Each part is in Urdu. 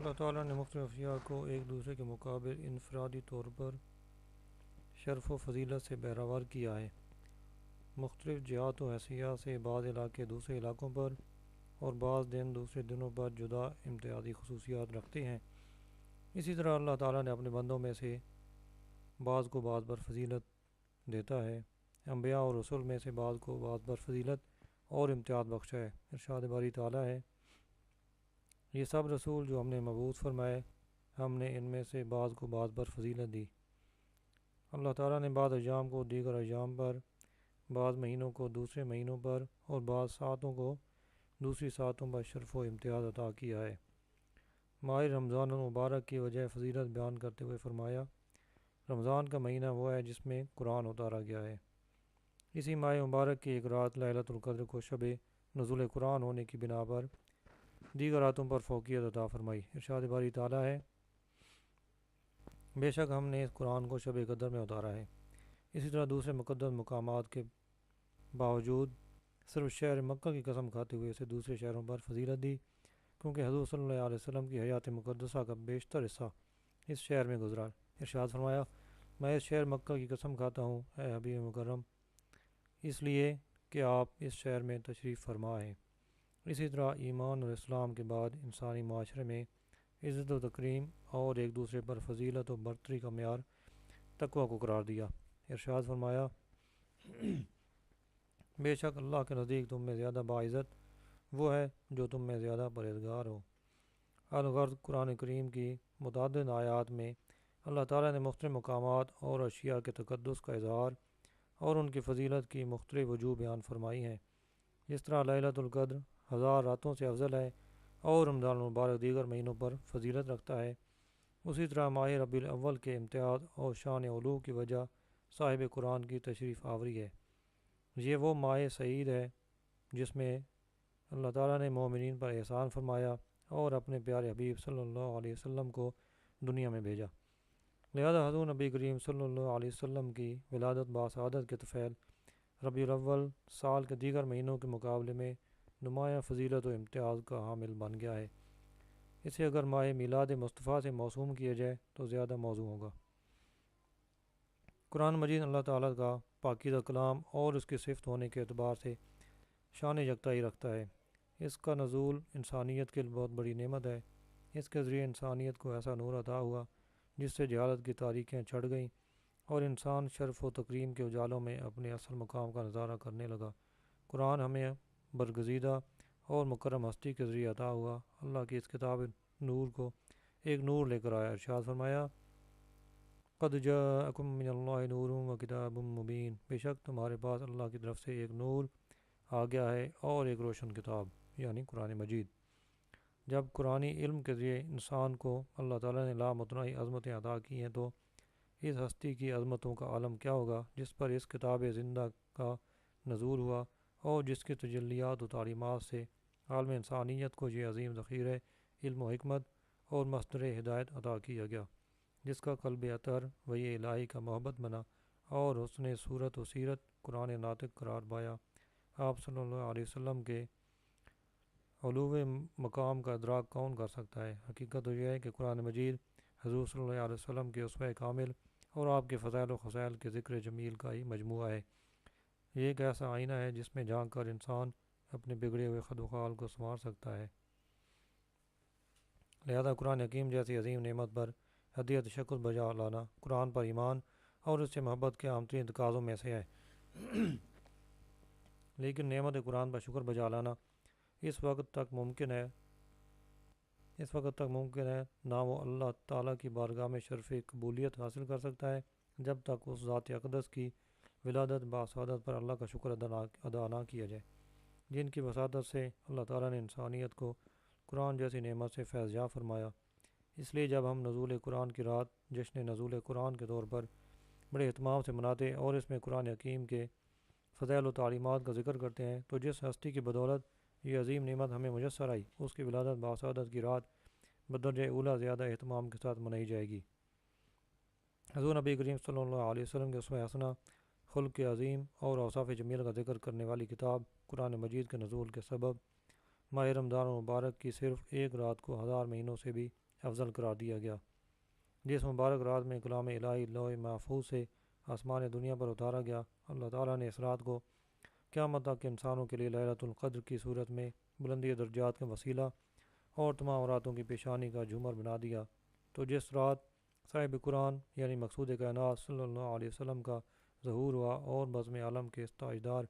اللہ تعالیٰ نے مختلف اشیاء کو ایک دوسرے کے مقابل انفرادی طور پر شرف و فضیلت سے بہرور کیا ہے۔ مختلف جہات و حیثیت سے بعض علاقے دوسرے علاقوں پر اور بعض دن دوسرے دنوں پر جدا امتیازی خصوصیات رکھتے ہیں۔ اسی طرح اللہ تعالیٰ نے اپنے بندوں میں سے بعض کو بعض پر فضیلت دیتا ہے۔ انبیاء اور رسول میں سے بعض کو بعض پر فضیلت اور امتیاز بخشا ہے۔ ارشاد باری تعالیٰ ہے، یہ سب رسول جو ہم نے مبعوث فرمائے، ہم نے ان میں سے بعض کو بعض پر فضیلت دی۔ اللہ تعالیٰ نے بعض ایام کو دیگر ایام پر، بعض مہینوں کو دوسرے مہینوں پر اور بعض ساعتوں کو دوسری ساعتوں پر شرف و امتیاز عطا کیا ہے۔ ماہ رمضان المبارک کی وجہ فضیلت بیان کرتے ہوئے فرمایا، رمضان کا مہینہ وہ ہے جس میں قرآن اتارا گیا ہے۔ اسی ماہ مبارک کی ایک رات لیلۃ القدر کو شب نزول قرآن ہونے کی بنا پر دیگر راتوں پر فوقیت عطا فرمائی۔ ارشاد باری تعالیٰ ہے، بے شک ہم نے اس قرآن کو شب قدر میں اتارا ہے۔ اسی طرح دوسرے مقدس مقامات کے باوجود صرف شہر مکہ کی قسم کھاتے ہوئے اسے دوسرے شہروں پر فضیلت دی، کیونکہ حضور صلی اللہ علیہ وسلم کی حیات مقدسہ کا بیشتر حصہ اس شہر میں گزرا۔ ارشاد فرمایا، میں اس شہر مکہ کی قسم کھاتا ہوں اے حبیب مکرم، اس لیے کہ آپ اس شہر میں تشریف فرما ہیں۔ اسی طرح ایمان اور اسلام کے بعد انسانی معاشرے میں عزت و تکریم اور ایک دوسرے پر فضیلت و برتری کا معیار تقویٰ کو قرار دیا۔ ارشاد فرمایا، بے شک اللہ کے نزدیک تم میں زیادہ باعزت وہ ہے جو تم میں زیادہ پرہیزگار ہو۔ الغرض قرآن کریم کی متعدد آیات میں اللہ تعالیٰ نے مختلف مقامات اور اشیاء کے تقدس کا اظہار اور ان کی فضیلت کی مختلف وجوہ بیان فرمائی ہیں۔ جس طرح لیلۃ القدر 1000 راتوں سے افضل ہے اور رمضان المبارک دیگر مہینوں پر فضیلت رکھتا ہے، اسی طرح ماہ ربیع الاول کے امتیاز اور شان علو کی وجہ صاحب قرآن کی تشریف آوری ہے۔ یہ وہ ماہ سعید ہے جس میں اللہ تعالیٰ نے مومنین پر احسان فرمایا اور اپنے پیارے حبیب صلی اللہ علیہ وسلم کو دنیا میں بھیجا۔ لہذا حضور نبی کریم صلی اللہ علیہ وسلم کی ولادت باسعادت کے طفیل ربیع الاول سال کے دیگر مہینوں کے مقابلے میں نمایاں فضیلت و امتیاز کا حامل بن گیا ہے۔ اسے اگر ماہ میلاد مصطفیٰ سے موسوم کیا جائے تو زیادہ موزوں ہوگا۔ قرآن مجید اللہ تعالیٰ کا پاکیزہ کلام اور اس کی صفت ہونے کے اعتبار سے شان یکتائی رکھتا ہے۔ اس کا نزول انسانیت کے لیے بہت بڑی نعمت ہے۔ اس کے ذریعے انسانیت کو ایسا نور عطا ہوا جس سے جہالت کی تاریکیاں چھٹ گئیں اور انسان شرف و تکریم کے اجالوں میں اپنے اصل مقام کا نظارہ کرنے لگا۔ قرآن ہمیں برگزیدہ اور مکرم ہستی کے ذریعے عطا ہوا اللہ کی اس کتاب نور کو ایک نور لے کر آیا۔ ارشاد فرمایا، قد جاءکم من اللہ نور و کتاب مبین، بے شک تمہارے پاس اللہ کی طرف سے ایک نور آ گیا ہے اور ایک روشن کتاب یعنی قرآن مجید۔ جب قرآنی علم کے ذریعے انسان کو اللہ تعالیٰ نے لامتناہی عظمتیں عطا کی ہیں تو اس ہستی کی عظمتوں کا عالم کیا ہوگا جس پر اس کتاب زندہ کا نزول ہوا اور جس کی تجلیات و تعلیمات سے عالم انسانیت کو یہ عظیم ذخیرہ علم و حکمت اور مصدر ہدایت عطا کیا گیا، جس کا قلب اطہر وحی الہی کا محبت بنا اور حسن صورت و سیرت قرآن ناطق قرار پایا۔ آپ صلی اللہ علیہ وسلم کے علو مقام کا ادراک کون کر سکتا ہے؟ حقیقت تو یہ ہے کہ قرآن مجید حضور صلی اللہ علیہ وسلم کے اسوہ کامل اور آپ کے فضائل و خصائل کے ذکر جمیل کا ہی مجموعہ ہے۔ یہ ایک ایسا آئینہ ہے جس میں جھانک کر انسان اپنے بگڑے ہوئے خد و خال کو سنوار سکتا ہے۔ لہذا قرآن حکیم جیسی عظیم نعمت پر ہدیت شکر بجا لانا قرآن پر ایمان اور اس سے محبت کے عام ترین تقاضوں میں سے ہے۔ لیکن نعمت قرآن پر شکر بجا لانا اس وقت تک ممکن ہے نہ وہ اللہ تعالیٰ کی بارگاہ میں شرف قبولیت حاصل کر سکتا ہے جب تک اس ذات اقدس کی ولادت باسعادت پر اللہ کا شکر ادا نہ کیا جائے، جن کی وساطت سے اللہ تعالیٰ نے انسانیت کو قرآن جیسی نعمت سے فیض یاب فرمایا۔ اس لیے جب ہم نزول قرآن کی رات جشن نزول قرآن کے طور پر بڑے اہتمام سے مناتے اور اس میں قرآن حکیم کے فضائل و تعلیمات کا ذکر کرتے ہیں تو جس ہستی کی بدولت یہ عظیم نعمت ہمیں میسر آئی اس کی ولادت باسعادت کی رات بدرجہ اولیٰ زیادہ اہتمام کے ساتھ منائی جائے گی۔ حضور نبی کریم صلی اللہ علیہ وسلم کے اسوہ حسنہ، خلق عظیم اور اوصاف جمیل کا ذکر کرنے والی کتاب قرآن مجید کے نزول کے سبب ماہ رمضان المبارک کی صرف ایک رات کو 1000 مہینوں سے بھی افضل قرار دیا گیا۔ جس مبارک رات میں کلام الہی لوح محفوظ سے آسمان دنیا پر اتارا گیا، اللہ تعالیٰ نے اس رات کو قیامت تک انسانوں کے لیے لیلۃ القدر کی صورت میں بلندی درجات کا وسیلہ اور تمام راتوں کی پیشانی کا جھومر بنا دیا۔ تو جس رات صاحب قرآن یعنی مقصود کائنات صلی اللہ علیہ وسلم کا ظہور ہوا اور بزم عالم کے اس تاجدار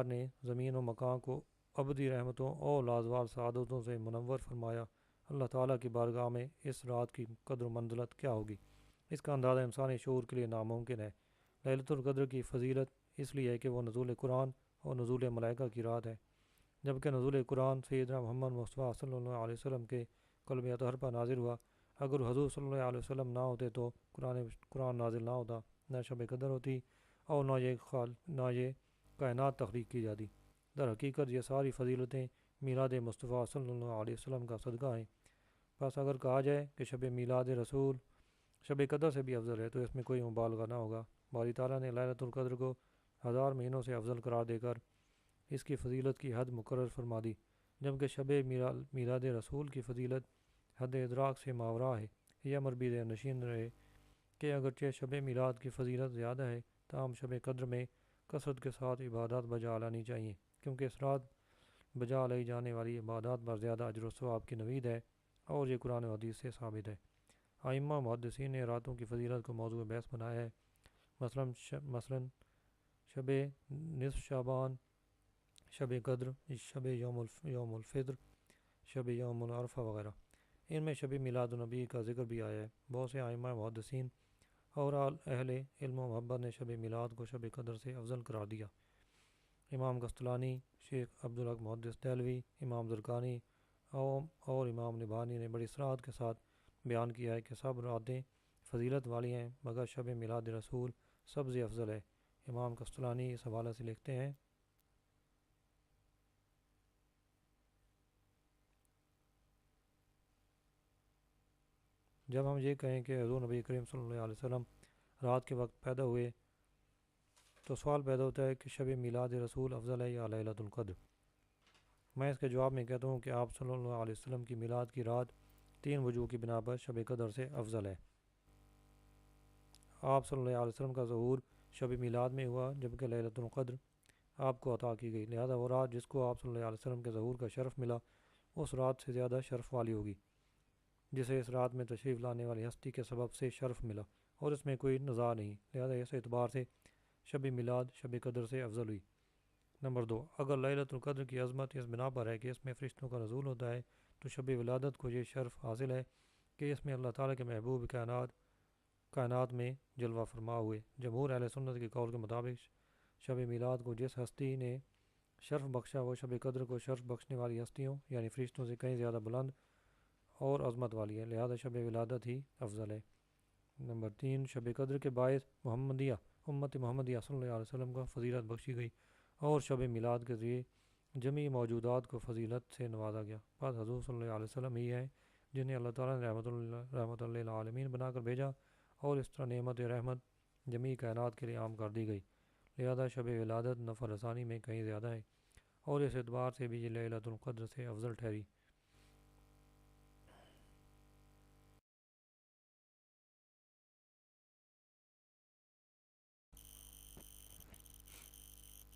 نے زمین و مکان کو ابدی رحمتوں اور لازوال سعادتوں سے منور فرمایا، اللہ تعالیٰ کی بارگاہ میں اس رات کی قدر و منزلت کیا ہوگی، اس کا اندازہ انسانی شعور کے لیے ناممکن ہے۔ لیلۃ القدر کی فضیلت اس لیے ہے کہ وہ نزول قرآن اور نزول ملائکہ کی رات ہے، جبکہ نزول قرآن سیدنا محمد مصطفیٰ صلی اللہ علیہ وسلم کے قلب اطہر پر نازل ہوا۔ اگر حضور صلی اللہ علیہ وسلم نہ ہوتے تو قرآن نازل نہ ہوتا، نہ شب قدر ہوتی اور نہ یہ کائنات تخلیق کی جاتی۔ در حقیقت یہ ساری فضیلتیں میلاد مصطفیٰ صلی اللہ علیہ وسلم کا صدقہ ہیں۔ بس اگر کہا جائے کہ شب میلاد رسول شب قدر سے بھی افضل ہے تو اس میں کوئی مبالغہ نہ ہوگا۔ باری تعالیٰ نے لیلۃ القدر کو 1000 مہینوں سے افضل قرار دے کر اس کی فضیلت کی حد مقرر فرما دی، جبکہ شب میلاد رسول کی فضیلت حد ادراک سے ماوراء ہے۔ یہ امر بھی ذہن نشین رہے کہ اگرچہ شب میلاد کی فضیلت زیادہ ہے، تاہم شب قدر میں کثرت کے ساتھ عبادات بجا لانی چاہیے، کیونکہ اس رات بجا لائی جانے والی عبادات پر زیادہ اجر و ثواب کی نوید ہے، اور یہ قرآن و حدیث سے ثابت ہے۔ ائمہ محدثین نے راتوں کی فضیلت کو موضوع بحث بنایا ہے، مثلاً شب نصف شعبان، شب قدر، شب یوم الفطر، شب یوم العرفہ وغیرہ۔ ان میں شب میلاد النبی کا ذکر بھی آیا ہے۔ بہت سے ائمہ محدثین اور اہل علم و محبت نے شب میلاد کو شب قدر سے افضل قرار دیا۔ امام قسطلانی، شیخ عبدالحق محدث دہلوی، امام زرقانی اور امام نبھانی نے بڑی صراحت کے ساتھ بیان کیا ہے کہ سب راتیں فضیلت والی ہیں مگر شب میلاد رسول سب سے افضل ہے۔ امام قسطلانی اس حوالے سے لکھتے ہیں: جب ہم یہ کہیں کہ حضور نبی کریم صلی اللہ علیہ وسلم رات کے وقت پیدا ہوئے تو سوال پیدا ہوتا ہے کہ شب میلاد رسول افضل ہے یا لیلۃ القدر؟ میں اس کے جواب میں کہتا ہوں کہ آپ صلی اللہ علیہ وسلم کی میلاد کی رات 3 وجوہ کی بنا پر شب قدر سے افضل ہے۔ آپ صلی اللہ علیہ وسلم کا ظہور شب میلاد میں ہوا، جبکہ لیلۃ القدر آپ کو عطا کی گئی، لہذا وہ رات جس کو آپ صلی اللہ علیہ وسلم کے ظہور کا شرف ملا اس رات سے زیادہ شرف والی ہوگی، جسے اس رات میں تشریف لانے والی ہستی کے سبب سے شرف ملا، اور اس میں کوئی نزاع نہیں، لہذا اس اعتبار سے شب میلاد شب قدر سے افضل ہوئی۔ نمبر 2، اگر لیلۃ القدر کی عظمت اس بنا پر ہے کہ اس میں فرشتوں کا نزول ہوتا ہے تو شب ولادت کو یہ شرف حاصل ہے کہ اس میں اللہ تعالیٰ کے محبوب کائنات میں جلوہ فرما ہوئے۔ جمہور اہل سنت کے قول کے مطابق شب میلاد کو جس ہستی نے شرف بخشا وہ شب قدر کو شرف بخشنے والی ہستیوں یعنی فرشتوں سے کہیں زیادہ بلند اور عظمت والی ہے، لہذا شب ولادت ہی افضل ہے۔ نمبر 3، شب قدر کے باعث امت محمدیہ صلی اللہ علیہ وسلم کو فضیلت بخشی گئی اور شب میلاد کے ذریعے جمیع موجودات کو فضیلت سے نوازا گیا۔ بعد حضور صلی اللہ علیہ وسلم ہی ہیں جنہیں اللہ تعالیٰ نے رحمت للعالمین بنا کر بھیجا، اور اس طرح نعمت رحمت جمیع کائنات کے لیے عام کر دی گئی، لہذا شب ولادت نفع رسانی میں کہیں زیادہ ہے، اور اس اعتبار سے بھی یہ لیلۃ القدر سے افضل ٹھہری۔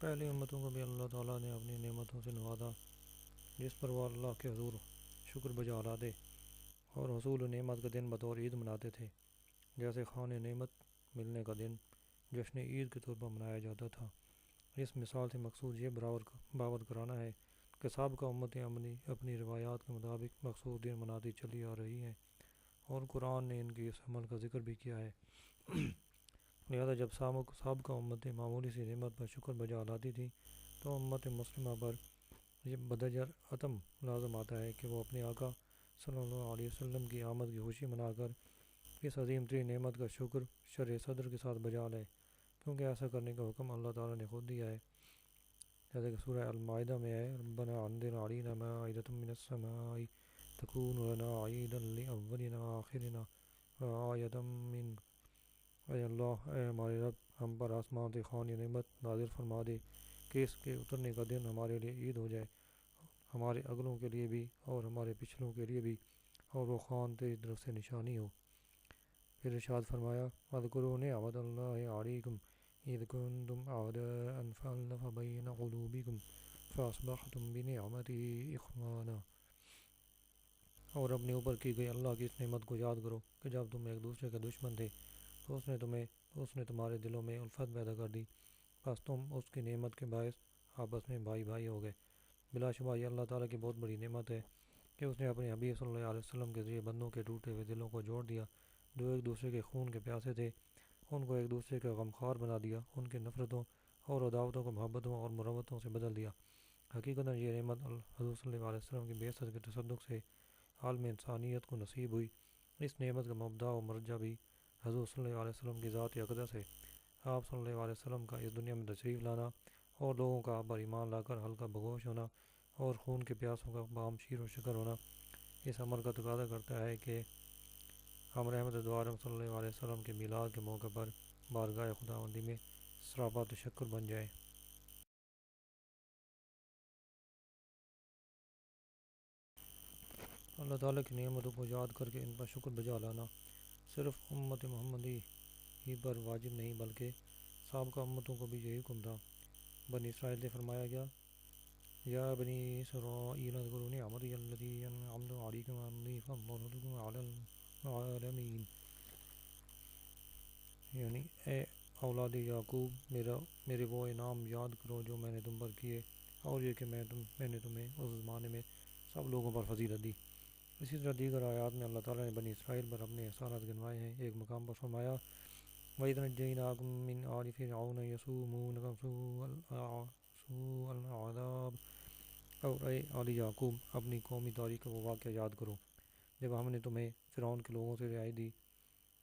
پہلی امتوں کو بھی اللہ تعالیٰ نے اپنی نعمتوں سے نوازا جس پر وہ اللہ کے حضور شکر بجا لاتے اور حصول نعمت کا دن بطور عید مناتے تھے، جیسے خوان نعمت ملنے کا دن جشن عید کے طور پر منایا جاتا تھا۔ اس مثال سے مقصود یہ باور کرانا ہے کہ سابقہ امتیں اپنی روایات کے مطابق مخصوص دن مناتی چلی آ رہی ہیں، اور قرآن نے ان کی اس عمل کا ذکر بھی کیا ہے۔ لہذا جب سابقہ امتیں معمولی سی نعمت پر شکر بجا لاتی تھیں تو امت مسلمہ پر یہ بدجر عتم لازم آتا ہے کہ وہ اپنے آقا صلی اللہ علیہ وسلم کی آمد کی خوشی منا کر اس عظیم ترین نعمت کا شکر شرح صدر کے ساتھ بجا لے، کیونکہ ایسا کرنے کا حکم اللہ تعالیٰ نے خود دیا ہے، جیسے کہ سورہ المائدہ میں ہے: ربنا انزل علینا مائدۃ من السماء تکون لنا عیدا لاولنا وآخرنا وآیۃ منک۔ اے اللہ، اے ہمارے رب، ہم پر آسمان سے خوان نعمت نازل فرما دے کہ اس کے اترنے کا دن ہمارے لیے عید ہو جائے، ہمارے اگلوں کے لیے بھی اور ہمارے پچھلوں کے لیے بھی، اور وہ خوان تیری طرف سے نشانی ہو۔ پھر ارشاد فرمایا وَاذْكُرُوا نِعْمَتَ اللَّهِ عَلَيْكُمْ إِذْ كُنْتُمْ أَعْدَاءً فَأَلَّفَ بَيْنَ قُلُوبِكُمْ فَأَصْبَحْتُمْ بِنِعْمَتِهِ إِخْوَانًا۔ اور اپنے اوپر کی گئی اللہ کی اس نعمت کو یاد کرو کہ جب تم ایک دوسرے کے دشمن تھے تو اس نے تمہارے دلوں میں الفت پیدا کر دی، بس تم اس کی نعمت کے باعث آپس میں بھائی بھائی ہو گئے۔ بلا شبہ یہ اللہ تعالیٰ کی بہت بڑی نعمت ہے کہ اس نے اپنے حبیب صلی اللہ علیہ وسلم کے ذریعے بندوں کے ٹوٹے ہوئے دلوں کو جوڑ دیا، جو ایک دوسرے کے خون کے پیاسے تھے، ان کو ایک دوسرے کا غمخوار بنا دیا، ان کے نفرتوں اور عداوتوں کو محبتوں اور مروتوں سے بدل دیا۔ حقیقتاً یہ نعمت حضور صلی اللہ علیہ وسلم کی بعثت کے تصدق سے عالم انسانیت کو نصیب ہوئی۔ اس نعمت کا مبدا و مرجع بھی حضور صلی اللہ علیہ وسلم کی ذات اقدس ہے۔ آپ صلی اللہ علیہ وسلم کا اس دنیا میں تشریف لانا اور لوگوں کا آپ پر ایمان لا کر ہلکا بگوش ہونا اور خون کے پیاسوں کا بام شیر و شکر ہونا اس عمل کا تقاضا کرتا ہے کہ ہم رحمت دوارم صلی اللہ علیہ وسلم کے میلاد کے موقع پر بارگاہ خداوندی میں سراپا تشکر بن جائیں۔ اللہ تعالیٰ کی نعمتوں کو یاد کر کے ان پر شکر بجا لانا صرف امت محمدی ہی پر واجب نہیں بلکہ سابقہ امتوں کو بھی یہی حکم تھا۔ بنی اسرائیل سے فرمایا گیا یا بنی اسرائیل اذکروا نعمتی التی انعمت علیکم وانی فضلتکم علی العالمین، یعنی اے اولاد یعقوب میرے وہ انعام یاد کرو جو میں نے تم پر کیے، اور یہ کہ میں نے تمہیں اس زمانے میں سب لوگوں پر فضیلت دی۔ اسی طرح دیگر آیات میں اللہ تعالیٰ نے بنی اسرائیل پر اپنے احسانات گنوائے ہیں۔ ایک مقام پر فرمایا وَإِذْ نَجَّيْنَاكُم مِّنْ آلِ فِرْعَوْنَ يَسُومُونَكُمْ سُوءَ الْعَذَابِ، اور اے آل یعقوب اپنی قومی تاریخ کا وہ واقعہ یاد کرو جب ہم نے تمہیں فرعون کے لوگوں سے رہائی دی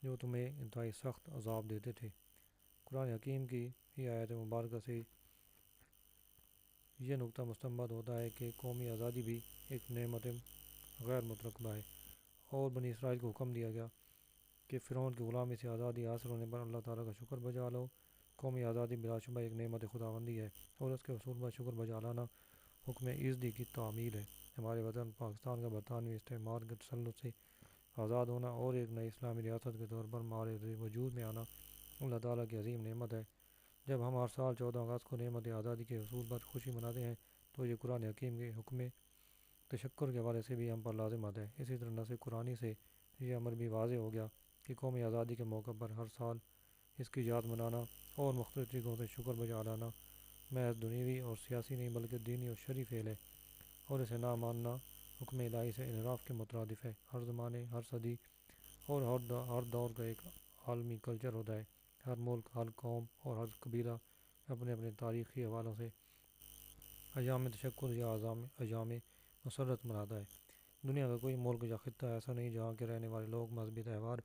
جو تمہیں انتہائی سخت عذاب دیتے تھے۔ قرآن حکیم کی یہ آیت مبارکہ سے یہ نقطہ مستنبط ہوتا ہے کہ قومی آزادی بھی ایک نعمت غیر مترقبہ ہے، اور بنی اسرائیل کو حکم دیا گیا کہ فرعون کی غلامی سے آزادی حاصل ہونے پر اللہ تعالیٰ کا شکر بجا لو۔ قومی آزادی بلا شبہ ایک نعمت خداوندی ہے اور اس کے حصول پر شکر بجا لانا حکم ایزدی کی تعمیل ہے۔ ہمارے وطن پاکستان کا برطانوی استعمار کے تسلط سے آزاد ہونا اور ایک نئی اسلامی ریاست کے طور پر ہمارے وجود میں آنا اللہ تعالیٰ کی عظیم نعمت ہے۔ جب ہم ہر سال 14 اگست کو نعمت آزادی کے حصول پر خوشی مناتے ہیں تو یہ قرآن حکیم کے حکم تشکر کے حوالے سے بھی ہم پر لازم آتا ہے۔ اسی طرح نص قرآنی سے یہ امر بھی واضح ہو گیا کہ قومی آزادی کے موقع پر ہر سال اس کی یاد منانا اور مختلف طریقوں سے شکر بجا لانا محض دنیوی اور سیاسی نہیں بلکہ دینی اور شرعی فعل ہے، اور اسے نہ ماننا حکم الہی سے انحراف کے مترادف ہے۔ ہر زمانے، ہر صدی اور ہر دور کا ایک عالمی کلچر ہوتا ہے۔ ہر ملک، ہر قوم اور ہر قبیلہ اپنے اپنے تاریخی حوالوں سے ایام تشکر یا ایام مسرت مناتا ہے۔ دنیا کا کوئی ملک یا خطہ ایسا نہیں جہاں کے رہنے والے لوگ مذہبی تہوار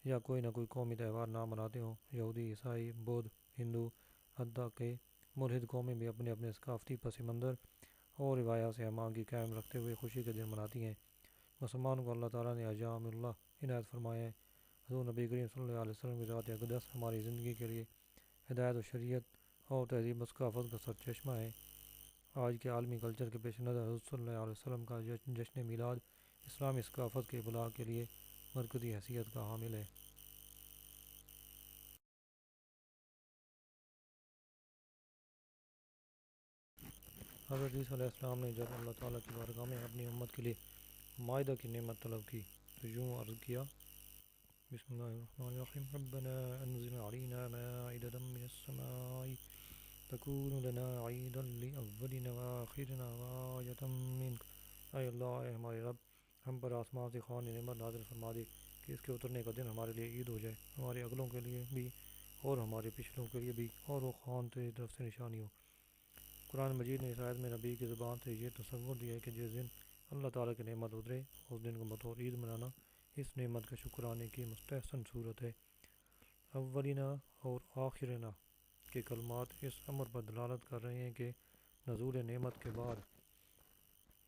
یا کوئی نہ کوئی قومی تہوار نہ مناتے ہوں۔ یہودی، عیسائی، بودھ، ہندو، حتیٰ کہ ملحد قومیں بھی اپنے اپنے ثقافتی پس منظر اور روایات سے ہم آہنگی قائم رکھتے ہوئے خوشی کے دن مناتی ہیں۔ مسلمانوں کو اللہ تعالیٰ نے ایام اللہ عنایت فرمائے ہیں۔ حضور نبی کریم صلی اللہ علیہ وسلم کی ذات اقدس ہماری زندگی کے لیے ہدایت و شریعت اور تہذیب و ثقافت کا سرچشمہ ہے۔ آج کے عالمی کلچر کے پیش نظر حضور صلی اللہ علیہ وسلم کا جشن میلاد اسلامی ثقافت کے ابلاغ کے لیے مرکزی حیثیت کا حامل ہے۔ حضرت عیسیٰ علیہ السلام نے جب اللہ تعالیٰ کی بارگاہ میں اپنی امت کے لیے مائدہ کی نعمت طلب کی تو یوں عرض کیا بسم اللہ الرحمن الرحیم ربنا انزل علینا مائدۃ من السماء تکون لنا عیدا لأولنا وآخرنا وآیۃ منک۔ اے اللہ، اے ہمارے رب، ہم پر آسمان سے خوان نعمت نازل فرما دے کہ اس کے اترنے کا دن ہمارے لیے عید ہو جائے، ہمارے اگلوں کے لیے بھی اور ہمارے پچھلوں کے لیے بھی، اور وہ خوان تیری طرف سے نشانی ہو۔ قرآن مجید نے اس آیت میں نبی کی زبان سے یہ تصور دیا ہے کہ جس دن اللہ تعالیٰ کی نعمت اترے اس دن کو بطور عید منانا اس نعمت کا شکرانے کی مستحسن صورت ہے۔ اولنا اور آخرنا کے کلمات اس امر پر دلالت کر رہے ہیں کہ نزول نعمت کے بعد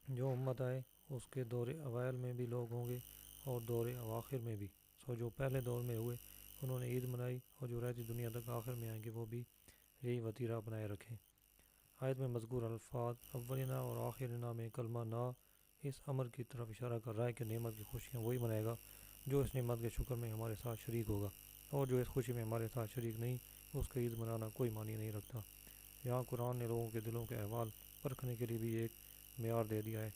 جو امت آئے اس کے دور اوائل میں بھی لوگ ہوں گے اور دور اواخر میں بھی۔ سو جو پہلے دور میں ہوئے انہوں نے عید منائی، اور جو رہتی دنیا تک آخر میں آئیں گے وہ بھی یہی وتیرہ اپنائے رکھیں۔ آیت میں مذکور الفاظ اولنا اور آخرنا میں کلمہ نا اس امر کی طرف اشارہ کر رہا ہے کہ نعمت کی خوشیاں وہی منائے گا جو اس نعمت کے شکر میں ہمارے ساتھ شریک ہوگا، اور جو اس خوشی میں ہمارے ساتھ شریک نہیں اس کا عید منانا کوئی معنی نہیں رکھتا۔ یہاں قرآن نے لوگوں کے دلوں کے احوال پرکھنے کے لیے بھی ایک معیار دے دیا ہے۔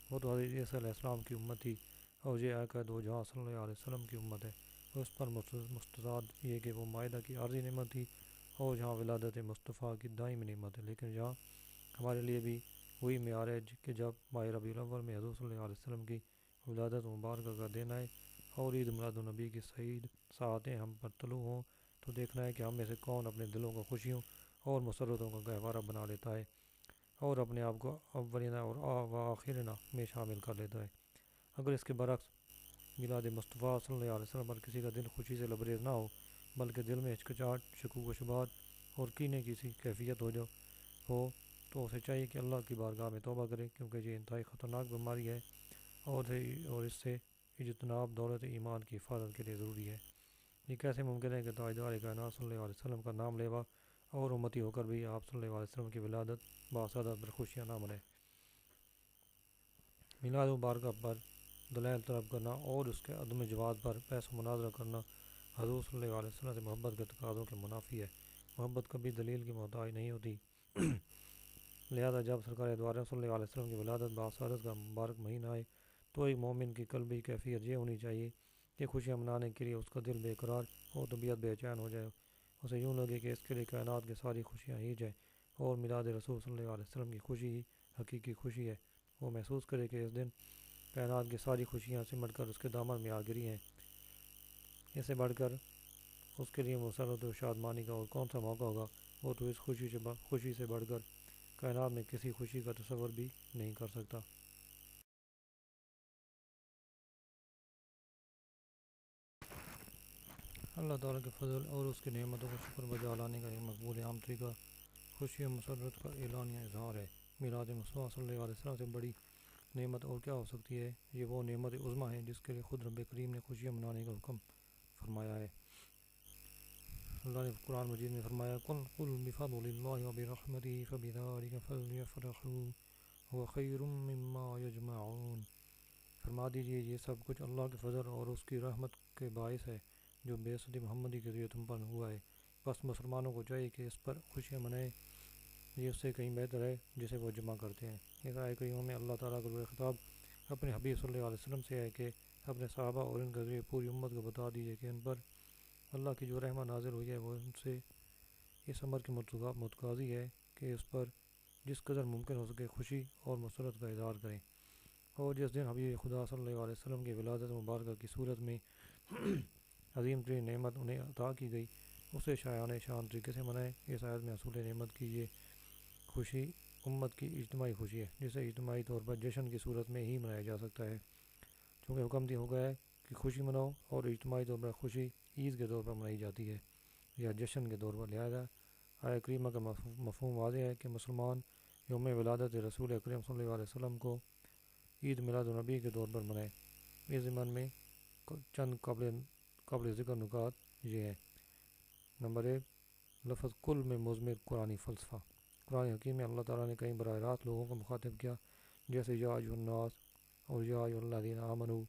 وہ تو حضرت عیسیٰ علیہ السلام کی امت تھی، اور یہ آقا دو جہاں صلی اللہ علیہ وسلم کی امت ہے۔ اس پر مستضاد یہ کہ وہ معاہدہ کی عارضی نعمت تھی، اور جہاں ولادت مصطفیٰ کی دائمی نعمت ہے، لیکن یہاں ہمارے لیے بھی وہی معیار ہے کہ جب ماہ ربیع الاول میں حضور صلی اللہ علیہ وسلم کی ولادت مبارکہ کا دن آئے اور عید میلاد النبی کی سعید ساعتیں ہم پر طلوع ہوں، تو دیکھنا ہے کہ ہم میں سے کون اپنے دلوں کو خوشیوں اور مسرتوں کا گہوارہ بنا لیتا ہے اور اپنے آپ کو اولنا اور آخرنا میں شامل کر لیتا ہے۔ اگر اس کے برعکس میلاد مصطفیٰ صلی اللہ علیہ وسلم پر کسی کا دل خوشی سے لبریز نہ ہو، بلکہ دل میں ہچکچاہٹ، شکوک و شبہات اور کینے کی سی کیفیت ہو تو اسے چاہیے کہ اللہ کی بارگاہ میں توبہ کرے، کیونکہ یہ انتہائی خطرناک بیماری ہے اور اس سے اجتناب دولت ایمان کی حفاظت کے لیے ضروری ہے۔ یہ کیسے ممکن ہے کہ تاجدار کائنات صلی اللہ علیہ وسلم کا نام لیوا اور امتی ہو کر بھی آپ صلی اللہ علیہ وسلم کی ولادت باسعادت پر خوشیاں نہ منائے؟ میلاد مبارکہ پر دلائل طلب کرنا اور اس کے عدم جواز پر بحث و مناظرہ کرنا حضور صلی اللہ علیہ وسلم سے محبت کے تقاضوں کے منافی ہے۔ محبت کبھی دلیل کی محتاج نہیں ہوتی، لہذا جب سرکار دو عالم صلی اللہ علیہ وسلم کی ولادت باسعادت کا مبارک مہینہ آئے تو ایک مومن کی قلبی کیفیت یہ ہونی چاہیے کہ خوشیاں منانے کے لیے اس کا دل بے قرار اور طبیعت بے چین ہو جائے، اسے یوں لگے کہ اس کے لیے کائنات کی ساری خوشیاں ہی جائیں اور میلاد رسول صلی اللہ علیہ وسلم کی خوشی ہی حقیقی خوشی ہے۔ وہ محسوس کرے کہ اس دن کائنات کی ساری خوشیاں سمٹ کر اس کے دامن میں آ گری ہیں۔ اس سے بڑھ کر اس کے لیے مسرت و شادمانی کا اور کون سا موقع ہوگا؟ وہ تو اس خوشی سے بڑھ کر کائنات میں کسی خوشی کا تصور بھی نہیں کر سکتا۔ اللہ تعالیٰ کے فضل اور اس کی نعمتوں کو شکر بجا لانے کا ایک مقبول عام طریقہ خوشی و مسرت کا اعلانیہ اظہار ہے۔ میلاد مصطفیٰ صلی اللہ علیہ وسلم سے بڑی نعمت اور کیا ہو سکتی ہے؟ یہ وہ نعمت عظمیٰ ہے جس کے لیے خود رب کریم نے خوشیاں منانے کا حکم فرمایا ہے۔ اللہ نے قرآن مجید میں فرمایا قل بفضل اللہ وبرحمتہ فبذلک فلیفرحوا هو خیر مما یجمعون۔ فرما دیجیے یہ سب کچھ اللہ کے فضل اور اس کی رحمت کے باعث ہے جو بعثت محمدی کے ذریعے تم پر ہوا ہے، بس مسلمانوں کو چاہیے کہ اس پر خوشیاں منائیں، یہ اس سے کہیں بہتر ہے جسے وہ جمع کرتے ہیں۔ اس آیت کریمہ میں اللہ تعالیٰ کا روح خطاب اپنے حبیب صلی اللہ علیہ وسلم سے ہے کہ اپنے صحابہ اور ان کے ذریعے پوری امت کو بتا دیجیے کہ ان پر اللہ کی جو رحمت نازل ہوئی ہے وہ ان سے اس امر کی متقاضی ہے کہ اس پر جس قدر ممکن ہو سکے خوشی اور مسرت کا اظہار کریں، اور جس دن حبیب خدا صلی اللہ علیہ وسلم کی ولادت مبارکہ کی صورت میں عظیم ترین نعمت انہیں عطا کی گئی اسے شایان شان طریقے سے منائیں۔ اس آیت میں حصول نعمت کی یہ خوشی امت کی اجتماعی خوشی ہے جسے اجتماعی طور پر جشن کی صورت میں ہی منایا جا سکتا ہے، چونکہ حکم دیا ہو گیا ہے کہ خوشی مناؤ، اور اجتماعی طور پر خوشی عید کے طور پر منائی جاتی ہے یا جشن کے طور پر، لہذا آیت کریمہ کا مفہوم واضح ہے کہ مسلمان یوم ولادت رسول اکرم صلی اللہ علیہ وسلم کو عید میلاد النبی کے طور پر منائے۔ اس ضمن میں چند قابل ذکر نکات یہ ہیں۔ نمبر 1، لفظ کل میں مضمر قرآنی فلسفہ۔ قرآن حکیم میں اللہ تعالیٰ نے کئی براہ راست لوگوں کو مخاطب کیا، جیسے یا ایھا الناس اور یا ایھا الذین آمنوا،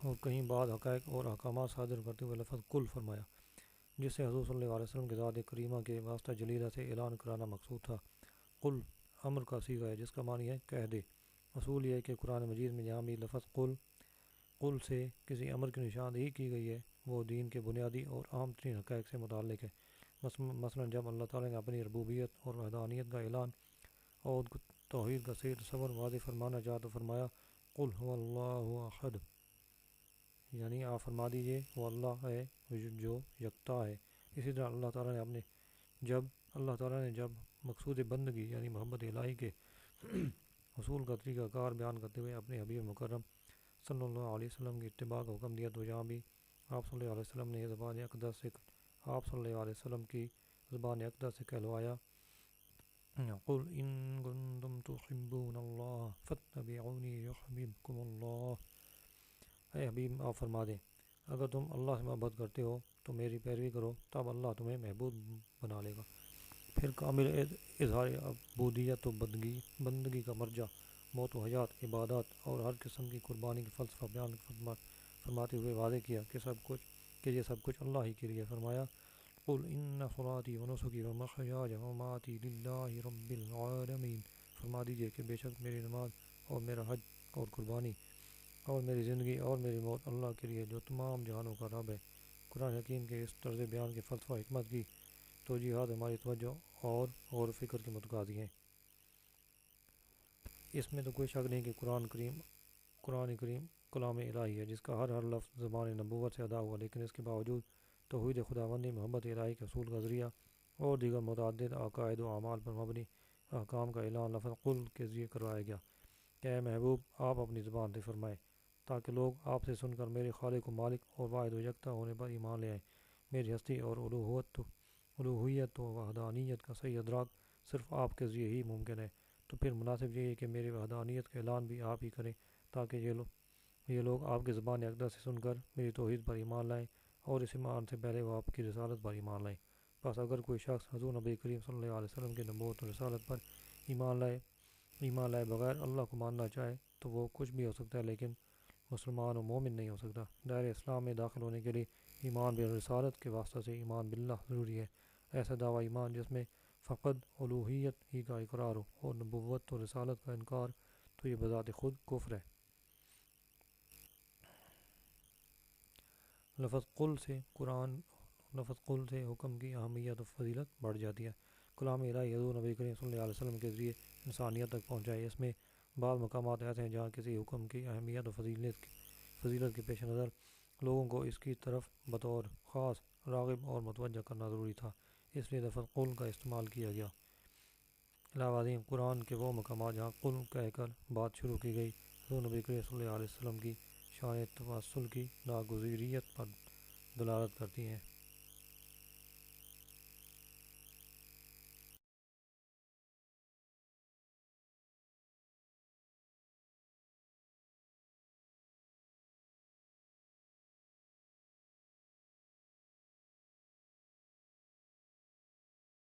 اور کہیں بعد حقائق اور احکامات صادر کرتے ہوئے لفظ کل فرمایا، جس سے حضور صلی اللہ علیہ وسلم کی ذات کریمہ کے واسطہ جلیلہ سے اعلان کرانا مقصود تھا۔ قل امر کا صیغہ ہے جس کا معنی ہے کہہ دے۔ اصول یہ ہے کہ قرآن مجید میں جہاں بھی لفظ قل سے کسی امر کی نشاندہی کی گئی ہے وہ دین کے بنیادی اور عام ترین حقائق سے متعلق ہے۔ مثلا جب اللہ تعالیٰ نے اپنی ربوبیت اور وحدانیت کا اعلان اور توحید کا صحیح تصور واضح فرمانا چاہا تو فرمایا قل هو اللہ احد، یعنی آپ فرما دیجئے وہ اللہ ہے جو یکتا ہے۔ اسی طرح اللہ تعالیٰ نے جب مقصود بندگی یعنی محبت الہی کے حصول کا طریقہ کار بیان کرتے ہوئے اپنے حبیب مکرم صلی اللہ علیہ وسلم کی اتباع کا حکم دیا تو یہاں بھی آپ صلی اللہ علیہ وسلم نے زبان اقدس سے کہلوایا قل ان کنتم تحبون اللہ فاتبعونی یحببکم اللہ۔ اے حبیب آپ فرما دیں اگر تم اللہ سے محبت کرتے ہو تو میری پیروی کرو، تب اللہ تمہیں محبوب بنا لے گا۔ پھر کامل اظہار عبودیت و بندگی کا مرجع موت و حیات، عبادات اور ہر قسم کی قربانی کی فلسفہ بیان فرماتے ہوئے واضح کیا کہ یہ سب کچھ اللہ ہی کے لیے. فرمایا قل ان صلاتی و نسکی و محیای و مماتی للہ رب العالمین. فرما دیجیے کہ بے شک میری نماز اور میرا حج اور قربانی اور میری زندگی اور میری موت اللہ کے لیے جو تمام جہانوں کا رب ہے. قرآن حکیم کے اس طرز بیان کے فلسفہ حکمت کی توجیہات ہماری توجہ اور غور و فکر کے متقاضی ہیں. اس میں تو کوئی شک نہیں کہ قرآن کریم کلام الہی ہے جس کا ہر لفظ زبان نبوت سے ادا ہوا، لیکن اس کے باوجود توحید خداوندی، محبت الہی کے اصول کا ذریعہ اور دیگر متعدد عقائد و اعمال پر مبنی احکام کا اعلان لفظ قل کے ذریعے کروایا گیا کہ اے محبوب آپ اپنی زبان سے فرمائیں تاکہ لوگ آپ سے سن کر میرے خالق و مالک اور واحد و یکتا ہونے پر ایمان لے آئیں. میری ہستی اور الوہیت و وحدانیت کا صحیح ادراک صرف آپ کے ذریعے ہی ممکن ہے. تو پھر مناسب یہی ہے کہ میری وحدانیت کا اعلان بھی آپ ہی کریں تاکہ یہ لوگ آپ کی زبان اقدس سے سن کر میری توحید پر ایمان لائیں اور اس ایمان سے پہلے وہ آپ کی رسالت پر ایمان لائیں. بس اگر کوئی شخص حضور نبی کریم صلی اللہ علیہ وسلم کے نبوت و رسالت پر ایمان لائے بغیر اللہ کو ماننا چاہے تو وہ کچھ بھی ہو سکتا ہے لیکن مسلمان و مومن نہیں ہو سکتا. دائرۂ اسلام میں داخل ہونے کے لیے ایمان بالرسالت کے واسطہ سے ایمان باللہ ضروری ہے. ایسا دعویٰ ایمان جس میں فقط الوہیت ہی کا اقرار ہو اور نبوت و رسالت کا انکار تو یہ بذات خود کفر ہے. لفظ قل سے حکم کی اہمیت و فضیلت بڑھ جاتی ہے. کلام الہی حضور نبی کریم صلی اللہ علیہ وسلم کے ذریعے انسانیت تک پہنچائے. اس میں بعض مقامات ایسے ہیں جہاں کسی حکم کی اہمیت و فضیلت کے پیش نظر لوگوں کو اس کی طرف بطور خاص راغب اور متوجہ کرنا ضروری تھا، اس لیے لفظ قل کا استعمال کیا گیا. علاوہ ازیں قرآن کے وہ مقامات جہاں قل کہہ کر بات شروع کی گئی حضور نبی کریم صلی اللہ علیہ وسلم کی شان تواصل کی ناگزیریت پر دلالت کرتی ہیں.